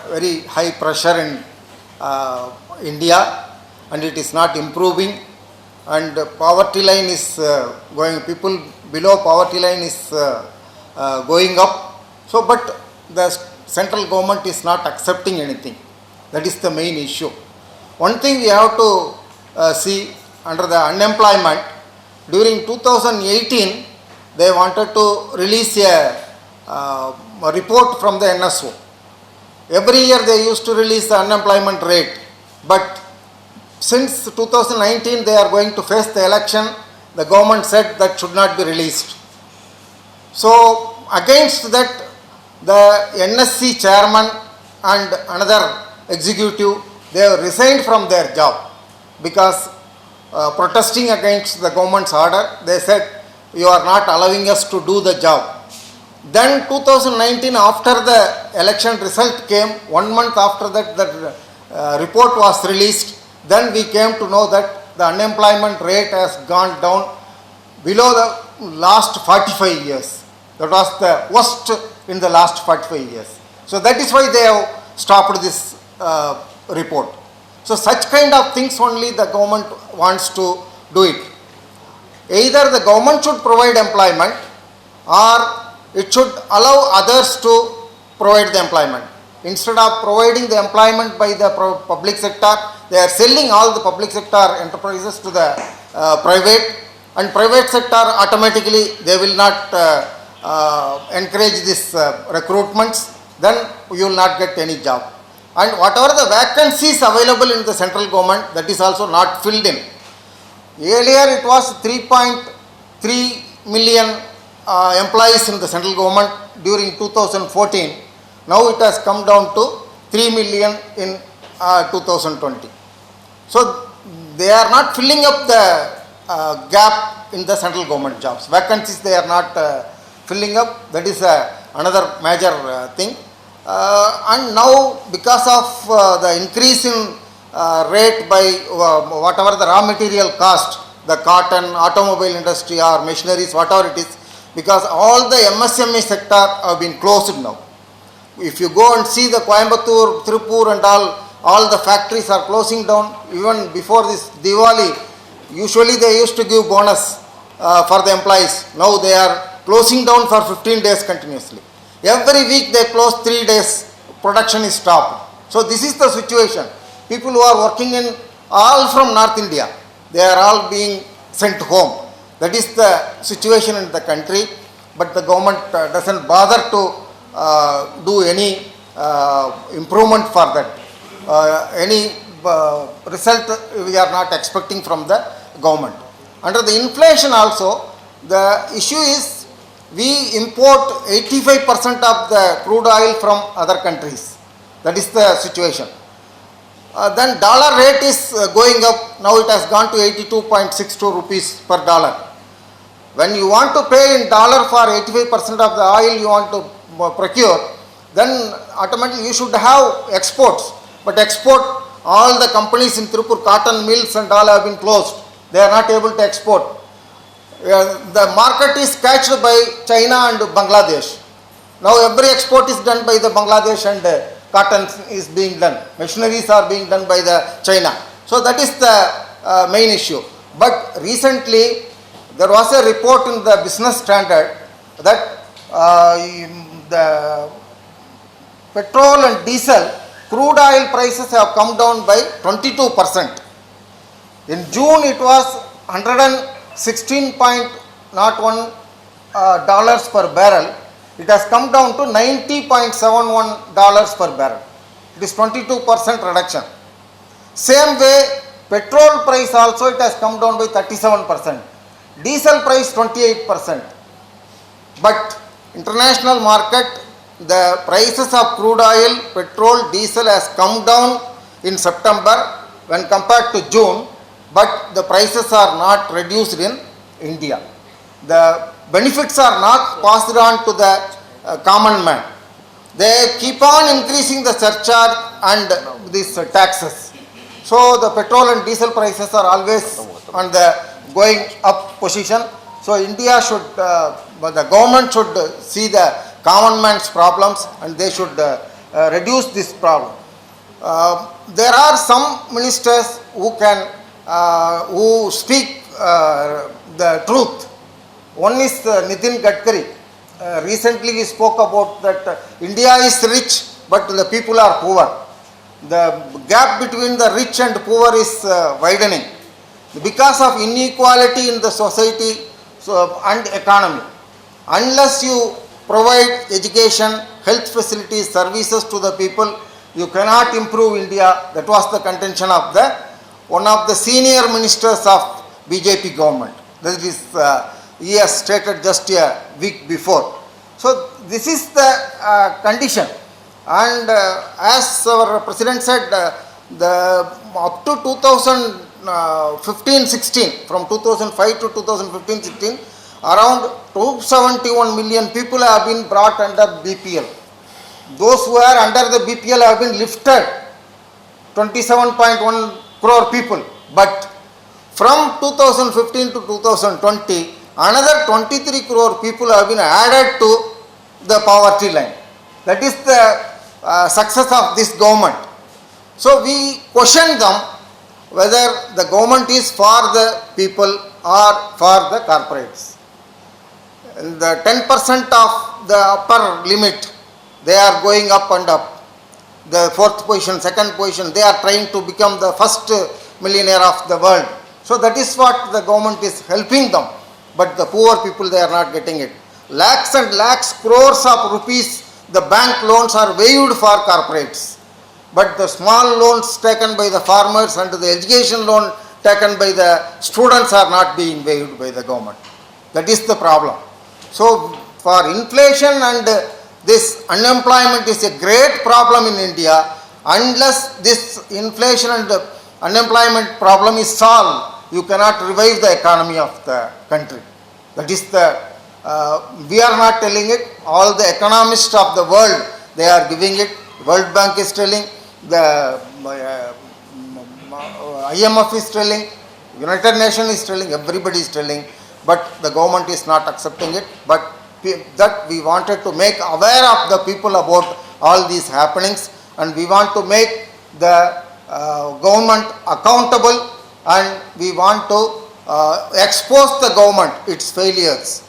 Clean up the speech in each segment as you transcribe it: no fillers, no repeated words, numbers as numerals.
very high pressure in India, and it is not improving, and poverty line is going, people below poverty line is going up. So but the central government is not accepting anything. That is the main issue. One thing we have to see under the unemployment, during 2018 they wanted to release a report from the NSO. Every year they used to release the unemployment rate, but since 2019 they are going to face the election, the government said that should not be released. So against that, the NSC chairman and another executive, they have resigned from their job because protesting against the government's order, they said you are not allowing us to do the job. Then 2019, after the election result came, 1 month after that, the report was released. Then we came to know that the unemployment rate has gone down below the last 45 years. That was the worst in the last 45 years. So that is why they have stopped this report. So such kind of things only the government wants to do it. Either the government should provide employment, or it should allow others to provide the employment. Instead of providing the employment by the public sector, they are selling all the public sector enterprises to the private, and private sector automatically they will not encourage this recruitments, then you will not get any job. And whatever the vacancies available in the central government, that is also not filled in. Earlier it was 3.3 million employees in the central government during 2014. Now it has come down to 3 million in 2020. So they are not filling up the gap in the central government jobs. Vacancies they are not filling up. That is another major thing. And now because of the increase in rate by whatever the raw material cost, the cotton, automobile industry or machineries, whatever it is, because all the MSME sector have been closed now. If you go and see the Coimbatore, Tirupur and all the factories are closing down. Even before this Diwali, usually they used to give bonus for the employees. Now they are closing down for 15 days continuously. Every week they close 3 days, production is stopped. So this is the situation. People who are working in all from North India, they are all being sent home. That is the situation in the country, but the government doesn't bother to do any improvement for that. Any result we are not expecting from the government. Under the inflation also, the issue is we import 85% of the crude oil from other countries. That is the situation. Then dollar rate is going up. Now it has gone to 82.62 rupees per dollar. When you want to pay in dollar for 85% of the oil you want to procure, then automatically you should have exports. But export, all the companies in Tirupur, cotton mills and all have been closed. They are not able to export. The market is catched by China and Bangladesh. Now every export is done by the Bangladesh and cotton is being done. Machineries are being done by the China. So that is the main issue. But recently there was a report in the Business Standard that the petrol and diesel, crude oil prices have come down by 22%. In June it was 116.01 dollars per barrel. It has come down to $90.71 per barrel. It is 22% reduction. Same way, petrol price also it has come down by 37%. Diesel price 28%. But international market, the prices of crude oil, petrol, diesel has come down in September when compared to June, but the prices are not reduced in India. The benefits are not passed on to the common man. They keep on increasing the surcharge and these taxes. So the petrol and diesel prices are always on the going up position. So India should, the government should see the common man's problems and they should reduce this problem. There are some ministers who can who speak the truth. One is Nitin Gadkari. Recently we spoke about that India is rich but the people are poor. The gap between the rich and poor is widening because of inequality in the society and economy. Unless you provide education, health facilities, services to the people, you cannot improve India. That was the contention of one of the senior ministers of BJP government. That is, he has stated just a week before. So this is the condition. And as our president said, up to 2015-16, from 2005 to 2015-16, around 271 million people have been brought under BPL. Those who are under the BPL have been lifted, 27.1 crore people. But from 2015 to 2020, another 23 crore people have been added to the poverty line. That is the success of this government. So we question them whether the government is for the people or for the corporates. The 10% of the upper limit, they are going up and up. The fourth position, second position, they are trying to become the first millionaire of the world. So that is what the government is helping them. But the poor people, they are not getting it. Lakhs and lakhs, crores of rupees, the bank loans are waived for corporates. But the small loans taken by the farmers and the education loan taken by the students are not being waived by the government. That is the problem. So for inflation and this unemployment is a great problem in India. Unless this inflation and unemployment problem is solved, you cannot revive the economy of the country. That is the, we are not telling it, all the economists of the world, they are giving it. World Bank is telling, the IMF is telling, United Nations is telling, everybody is telling, but the government is not accepting it. But that we wanted to make aware of the people about all these happenings, and we want to make the government accountable, and we want to expose the government, its failures.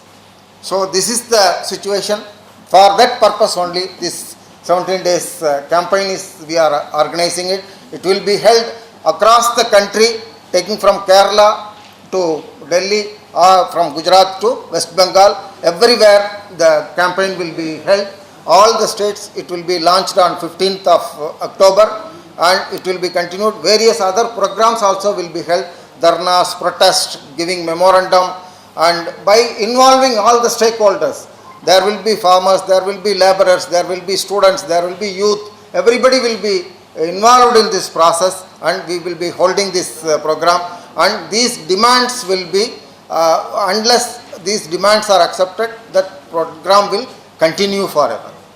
So this is the situation. For that purpose only, this 17 days campaign is, we are organizing it. It will be held across the country, taking from Kerala to Delhi, or from Gujarat to West Bengal. Everywhere the campaign will be held. All the states, it will be launched on 15th of October, and it will be continued. Various other programs also will be held. Dharnas, protests, giving memorandum, and by involving all the stakeholders, there will be farmers, there will be laborers, there will be students, there will be youth. Everybody will be involved in this process, and we will be holding this program. And these demands will be, unless these demands are accepted, that program will continue forever.